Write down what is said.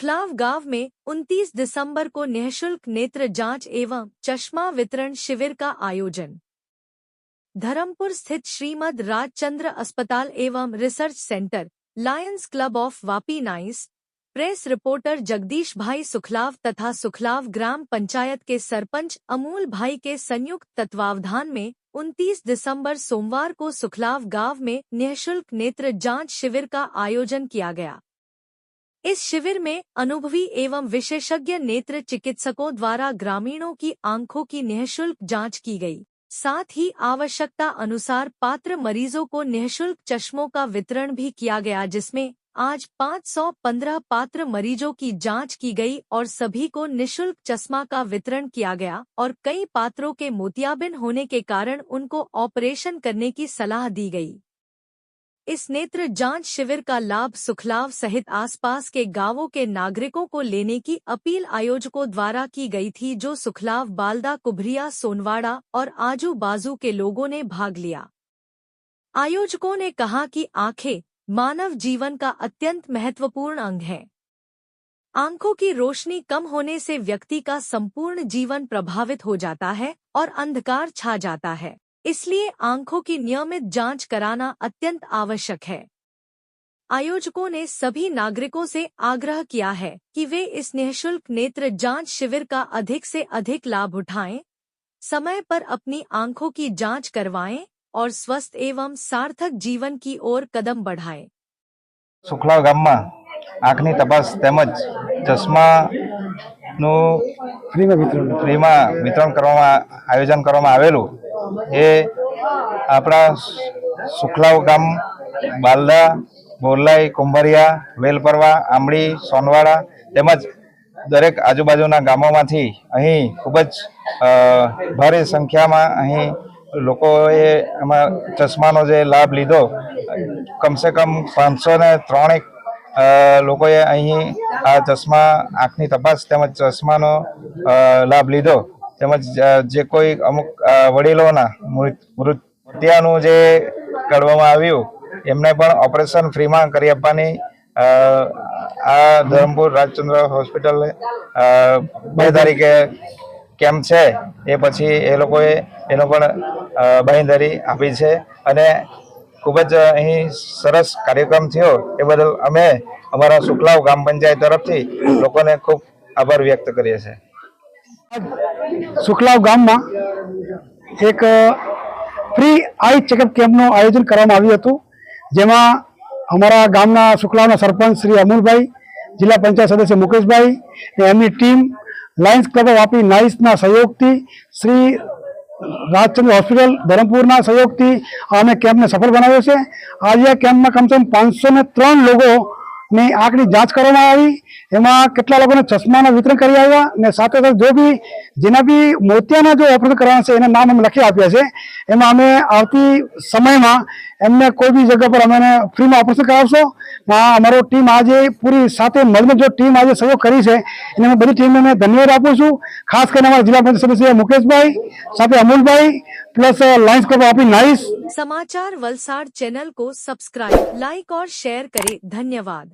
सुखलाव गांव में 29 दिसंबर को निःशुल्क नेत्र जांच एवं चश्मा वितरण शिविर का आयोजन। धर्मपुर स्थित श्रीमद राजचंद्र अस्पताल एवं research centre, Lions club of Vapi nice. Press reporter Jagdish भाई सुखलाव तथा सुखलाव ग्राम पंचायत के सरपंच अमूल भाई के संयुक्त तत्वावधान में 29 दिसंबर सोमवार को सुखलाव गांव में निःशुल्क नेत्र जांच शिविर का आयोजन किया गया। इस शिविर में अनुभवी एवं विशेषज्ञ नेत्र चिकित्सकों द्वारा ग्रामीणों की आंखों की निःशुल्क जांच की गई। साथ ही आवश्यकता अनुसार पात्र मरीजों को निःशुल्क चश्मों का वितरण भी किया गया, जिसमें आज 515 पात्र मरीजों की जांच की गई और सभी को निःशुल्क चश्मा का वितरण किया गया और कई पात्रों के मोतियाबिंद होने के कारण उनको ऑपरेशन करने की सलाह दी गई। इस नेत्र जांच शिविर का लाभ सुखलाव सहित आसपास के गांवों के नागरिकों को लेने की अपील आयोजकों द्वारा की गई थी, जो सुखलाव, बालदा, कुभरिया, सोनवाड़ा और आजू बाजू के लोगों ने भाग लिया। आयोजकों ने कहा कि आंखें मानव जीवन का अत्यंत महत्वपूर्ण अंग है। आंखों की रोशनी कम होने से व्यक्ति का संपूर्ण जीवन प्रभावित हो जाता है और अंधकार छा जाता है। इसलिए आंखों की नियमित जांच कराना अत्यंत आवश्यक है। आयोजकों ने सभी नागरिकों से आग्रह किया है कि वे इस निःशुल्क नेत्र जांच शिविर का अधिक से अधिक लाभ उठाएं, समय पर अपनी आंखों की जांच करवाएं और स्वस्थ एवं सार्थक जीवन की ओर कदम बढ़ाएं। सुखलाव गामમાં આંખની તપાસ તેમજ ચશ્માનું ફ્રીમાં વિતરણ કરવામાં આયોજન કરવામાં આવેલું એ આપણા સુખલાવ ગામ, બાલદા, બોરલાઈ, કુંભરિયા, વેલપરવા, આંબળી, સોનવાડા તેમજ દરેક આજુબાજુના ગામોમાંથી અહીં ખૂબ જ ભારે સંખ્યામાં અહીં લોકોએ આમાં ચશ્માનો જે લાભ લીધો, કમસે કમ 503 લોકોએ અહીં આ ચશ્મા, આંખની તપાસ તેમજ ચશ્માનો લાભ લીધો। તેમજ જે કોઈ અમુક વડીલોના મૃત્યુનું જે કાઢવામાં આવ્યું એમને પણ ઓપરેશન ફ્રીમાં કરી આપવાની આ ધરમપુર રાજચંદ્ર હોસ્પિટલે 2 તારીખે કેમ્પ છે એ પછી એ લોકોએ એનો પણ બાંહેધરી આપી છે અને ખૂબ જ અહીં સરસ કાર્યક્રમ થયો એ બદલ અમે અમારા સુખલાવ ગામ પંચાયત તરફથી લોકોને ખૂબ આભાર વ્યક્ત કરીએ છીએ। સુખલાવ ગામમાં એક ફ્રી આઈ ચેકઅપ કેમ્પનું આયોજન કરવામાં આવ્યું હતું, જેમાં અમારા ગામના સુખલાવના સરપંચ શ્રી અમૂલભાઈ, જિલ્લા પંચાયત સદસ્ય મુકેશભાઈ અને એમની team, lions club of Vapi નાઇસના સહયોગથી, શ્રી રાજચંદ્ર હોસ્પિટલ ધરમપુરના સહયોગથી અમે કેમ્પને સફળ બનાવ્યો છે। આજે આ કેમ્પમાં કમસે કમ 503 લોકોની આંખની જાંચ કરવામાં આવી। એમાં કેટલા લોકોને ચશ્માના વિતરણ કરી આવ્યા અને સાથે સાથે જો બી જેના બી મોતિયાના જો ઓપરેશન કરવાના છે એના નામ અમે લખી આપ્યા છે। એમાં અમે આવતી સમયમાં એમને કોઈ બી જગ્યા પર અમે ફ્રીમાં ઓપરેશન કરાવશો। અમારો ટીમ આજે પૂરી સાથે મળીને जो टीम आज सहयोग करी है એને मैं बड़ी टीम में धन्यवाद आपू छूं। खास कर हमारा जिला पंचायत सदस्य मुकेश भाई, साथ अमूल भाई plus Lions club Vapi nice. समाचार वलसाड चैनल को सब्सक्राइब, लाइक और शेयर करें। धन्यवाद।